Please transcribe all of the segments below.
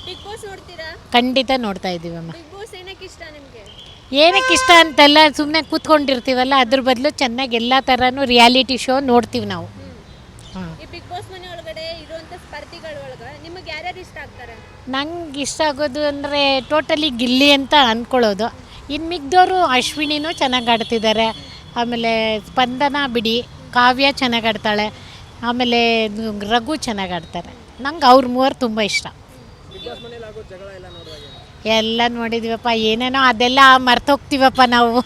Big boss ನೋಡ್ತೀರಾ? ಖಂಡಿತ ನೋಡ್ತಾ ಇದ್ದೀವಮ್ಮ. ಬಿಗ್ ಬಾಸ್ ಏನಕ್ಕೆ ಇಷ್ಟ ನಿಮಗೆ? ಏನಕ್ಕೆ ಇಷ್ಟ ಅಂತಲ್ಲ, ಸುಮ್ಮನೆ ಕೂತ್ಕೊಂಡಿರ್ತೀವಲ್ಲ, ಅದ್ರ ಬದಲು ಚೆನ್ನಾಗಿ ಎಲ್ಲ ಥರನೂ ರಿಯಾಲಿಟಿ ಶೋ ನೋಡ್ತೀವಿ ನಾವು. ಹಾಂ, ಈ ಬಿಗ್ ಬಾಸ್ ಮನೆ ಒಳಗಡೆ ಇರುವಂತ ಸ್ಪರ್ಧಿಗಳ ಒಳಗೆ ನಿಮಗೆ ಯಾರ್ಯಾರು ಇಷ್ಟ ಆಗ್ತಾರೆ? ನಂಗೆ ಇಷ್ಟ ಆಗೋದು ಅಂದರೆ ಟೋಟಲಿ ಗಿಲ್ಲಿ ಅಂತ ಅಂದ್ಕೊಳ್ಳೋದು. ಇನ್ನು ಮಿಗ್ದವರು ಅಶ್ವಿನಿನೂ ಚೆನ್ನಾಗಿ ಆಡ್ತಿದ್ದಾರೆ. ಆಮೇಲೆ ಸ್ಪಂದನ ಬಿಡಿ, ಕಾವ್ಯ ಚೆನ್ನಾಗಿ ಆಡ್ತಾಳೆ. ಆಮೇಲೆ ರಘು ಚೆನ್ನಾಗಿ ಆಡ್ತಾರೆ. ನಂಗೆ ಅವ್ರ ಮೂವರು ತುಂಬ ಇಷ್ಟ. ಎಲ್ಲ ನೋಡಿದ್ದೀವಪ್ಪ, ಏನೇನೋ ಅದೆಲ್ಲ ಮರ್ತೋಗ್ತೀವಪ್ಪ ನಾವು.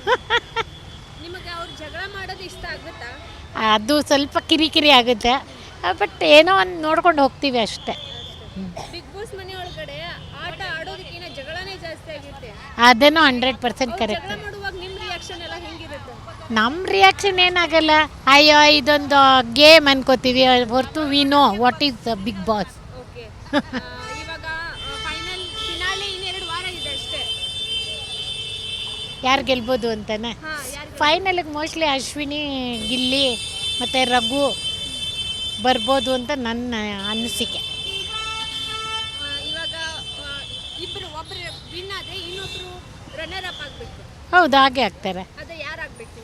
ನಿಮಗೆ ಅವ್ರು ಜಗಳ ಮಾಡೋದು ಇಷ್ಟ ಆಗುತ್ತಾ? ಅದು ಸ್ವಲ್ಪ ಕಿರಿಕಿರಿ ಆಗುತ್ತೆ, ಬಟ್ ಏನೋ ಒಂದು ನೋಡ್ಕೊಂಡು ಹೋಗ್ತೀವಿ ಅಷ್ಟೇ. ಬಿಗ್ ಬಾಸ್ ಮನೆ ಒಳಗಡೆ ಆಟ ಆಡೋದಕ್ಕಿಂತ ಜಗಳನೇ ಜಾಸ್ತಿ ಆಗುತ್ತೆ. ಅದೇನೋ 100% ಕರೆಕ್ಟ್. ಜಗಳ ಮಾಡುವಾಗ ನಿಮ್ಮ ರಿಯಾಕ್ಷನ್ ಎಲ್ಲ ಹೆಂಗಿರುತ್ತೆ? ನಮ್ಮ ರಿಯಾಕ್ಷನ್ ಏನಾಗಲ್ಲ, ಅಯ್ಯೋ ಇದೊಂದು ಗೇಮ್ ಅನ್ಕೋತೀವಿ ಹೊರತು we know what is the Bigg Boss. Okay, ಇವಾಗ ಫೈನಲ್ ಫಿನಾಲೆ ಇನ್ನೆರಡು ವಾರ ಇದೆ ಅಷ್ಟೇ. ಯಾರು ಗೆಲ್ಬೋದು ಅಂತಾನೆ. ಫೈನಲಿಗೆ ಮೋಸ್ಟ್ಲಿ ಅಶ್ವಿನಿ, ಗಿಲ್ಲಿ ಮತ್ತು ರಘು ಬರ್ಬೋದು ಅಂತ ನನ್ನ ಅನಿಸಿಕೆ. ಇವಾಗ ಒಬ್ಬರು ವಿನ್ ಆದರೆ ಇನ್ನೊಬ್ರು ರನ್ನರ್ ಅಪ್ ಆಗಬೇಕು. ಹೌದು, ಹಾಗೆ ಆಗ್ತಾರೆ. ಅದು ಯಾರು ಆಗಬೇಕು?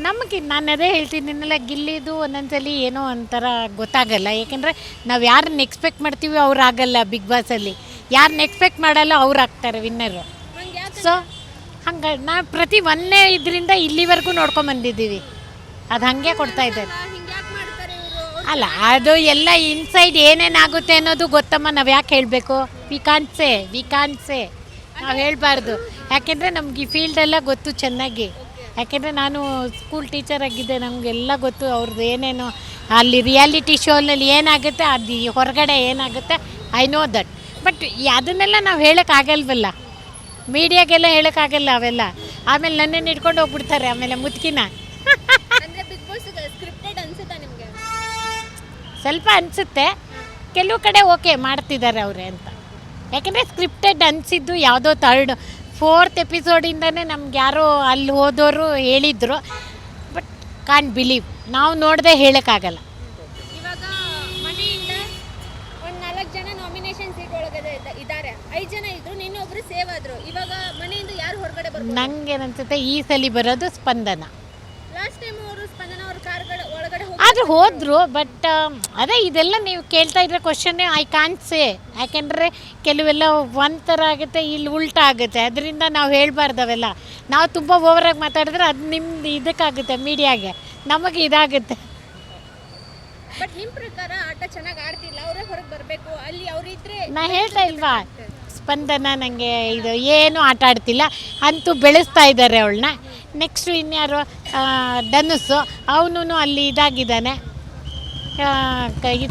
ನಮಗೆ ನಾನು ಅದೇ ಹೇಳ್ತೀನಿಲ್ಲ, ಗಿಲ್ಲಿದು ಒಂದೊಂದ್ಸಲಿ ಏನೋ ಒಂಥರ ಗೊತ್ತಾಗಲ್ಲ. ಏಕೆಂದರೆ ನಾವು ಯಾರನ್ನ ಎಕ್ಸ್ಪೆಕ್ಟ್ ಮಾಡ್ತೀವಿ ಅವ್ರು ಆಗಲ್ಲ. ಬಿಗ್ ಬಾಸಲ್ಲಿ ಯಾರನ್ನ ಎಕ್ಸ್ಪೆಕ್ಟ್ ಮಾಡಲ್ಲ ಅವ್ರು ಆಗ್ತಾರೆ ವಿನ್ನರು. ಸೊ ಹಂಗೆ ನಾವು ಪ್ರತಿ ಒಂದೇ ಇದರಿಂದ ಇಲ್ಲಿವರೆಗೂ ನೋಡ್ಕೊಂಬಂದಿದ್ದೀವಿ. ಅದು ಹಾಗೆ ಕೊಡ್ತಾ ಇದ್ದಾರೆ. ಅಲ್ಲ, ಅದು ಎಲ್ಲ ಇನ್ಸೈಡ್ ಏನೇನಾಗುತ್ತೆ ಅನ್ನೋದು ಗೊತ್ತಮ್ಮ. ನಾವು ಯಾಕೆ ಹೇಳಬೇಕು? ವಿ ಕಾಂಟ್ ಸೇ ನಾವು ಹೇಳಬಾರ್ದು. ಯಾಕೆಂದರೆ ನಮ್ಗೆ ಈ ಫೀಲ್ಡೆಲ್ಲ ಗೊತ್ತು ಚೆನ್ನಾಗಿ. ಯಾಕೆಂದರೆ ನಾನು ಸ್ಕೂಲ್ ಟೀಚರ್ ಆಗಿದ್ದೆ, ನಮಗೆಲ್ಲ ಗೊತ್ತು ಅವ್ರದ್ದು ಏನೇನು ಅಲ್ಲಿ ರಿಯಾಲಿಟಿ ಶೋನಲ್ಲಿ ಏನಾಗುತ್ತೆ, ಅದು ಹೊರಗಡೆ ಏನಾಗುತ್ತೆ, ಐ ನೋ ದಟ್. ಬಟ್ ಅದನ್ನೆಲ್ಲ ನಾವು ಹೇಳೋಕ್ಕಾಗಲ್ವಲ್ಲ, ಮೀಡಿಯಾಗೆಲ್ಲ ಹೇಳೋಕ್ಕಾಗಲ್ಲ ಅವೆಲ್ಲ. ಆಮೇಲೆ ನನ್ನನ್ನು ಇಟ್ಕೊಂಡು ಹೋಗ್ಬಿಡ್ತಾರೆ ಆಮೇಲೆ ಮುತ್ಕಿನ. ಸ್ವಲ್ಪ ಅನಿಸುತ್ತೆ, ಕೆಲವು ಕಡೆ ಓಕೆ ಮಾಡ್ತಿದ್ದಾರೆ ಅವರೇ ಅಂತ. ಯಾಕೆಂದರೆ ಸ್ಕ್ರಿಪ್ಟೆಡ್ ಅನಿಸಿದ್ದು ಯಾವುದೋ 4th ಎಪಿಸೋಡಿಂದನೇ ನಮ್ಗೆ ಯಾರೋ ಅಲ್ಲಿ ಹೋದವರು ಹೇಳಿದರು. ಬಟ್ ಕಾಂಟ್ ಬಿಲೀವ್, ನಾವು ನೋಡದೆ ಹೇಳೋಕ್ಕಾಗಲ್ಲ. ಇವಾಗ ಮನೆಯಿಂದ ಒಂದು 4 ಜನ ನಾಮಿನೇಷನ್ ಸೀಟ್ ಒಳಗಡೆ ಇದ್ದಾರೆ, 5 ಜನ ಇದ್ರು, ನಿನ್ನೊಬ್ರು ಸೇವ್ ಆದರು. ಇವಾಗ ಮನೆಯಿಂದ ಯಾರು ಹೊರಗಡೆ ಬರ್ಬೋದು? ನಂಗೇನನ್ಸುತ್ತೆ ಈ ಸಲ ಬರೋದು ಸ್ಪಂದನ. ಲಾಸ್ಟ್ ಟೈಮ್ ಅವರು ಸ್ಪಂದನ ಅವ್ರ ಕಾರ್ಗಳ ಒಳಗಡೆ ಆದರೂ ಹೋದರು. ಬಟ್ ಅದೇ ಇದೆಲ್ಲ ನೀವು ಕೇಳ್ತಾ ಇದ್ರೆ ಕ್ವಶನ್ನೇ ಐ ಕಾಂಟ್ ಸೇ. ಯಾಕೆಂದರೆ ಕೆಲವೆಲ್ಲ ಒಂಥರ ಆಗುತ್ತೆ, ಇಲ್ಲಿ ಉಲ್ಟಾ ಆಗುತ್ತೆ. ಅದರಿಂದ ನಾವು ಹೇಳಬಾರ್ದು ಅವೆಲ್ಲ. ನಾವು ತುಂಬ ಓವರಾಗಿ ಮಾತಾಡಿದ್ರೆ ಅದು ನಿಮ್ದು ಇದಕ್ಕಾಗುತ್ತೆ, ಮೀಡಿಯಾಗೆ, ನಮಗೆ ಇದಾಗುತ್ತೆ. ಬಟ್ ನಿಮ್ಮ ಪ್ರಕಾರ ಆಟ ಚೆನ್ನಾಗಿ ಆಡ್ತಿಲ್ಲ, ಅವರೇ ಹೊರಗೆ ಬರಬೇಕು, ಅಲ್ಲಿ ಅವರಿದ್ರೆ. ನಾ ಹೇಳ್ತಾ ಇಲ್ವಾ, ಸ್ಪಂದನ ನನಗೆ ಇದು ಏನು ಆಟ ಆಡ್ತಿಲ್ಲ ಅಂತೂ ಬೆಳೆಸ್ತಾ ಇದ್ದಾರೆ ಅವಳನ್ನ. ನೆಕ್ಸ್ಟು ಇನ್ಯಾರು, ಧನುಸ್ಸು, ಅವನು ಅಲ್ಲಿ ಇದಾಗಿದ್ದಾನೆ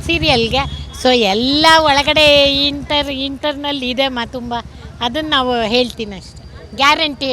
ಸೀರಿಯಲ್ಗೆ. ಸೊ ಎಲ್ಲ ಒಳಗಡೆ ಇಂಟರ್ನಲ್ ಇದೆ ತುಂಬ. ಅದನ್ನು ನಾವು ಹೇಳ್ತೀನಿ ಅಷ್ಟೆ, ಗ್ಯಾರಂಟಿ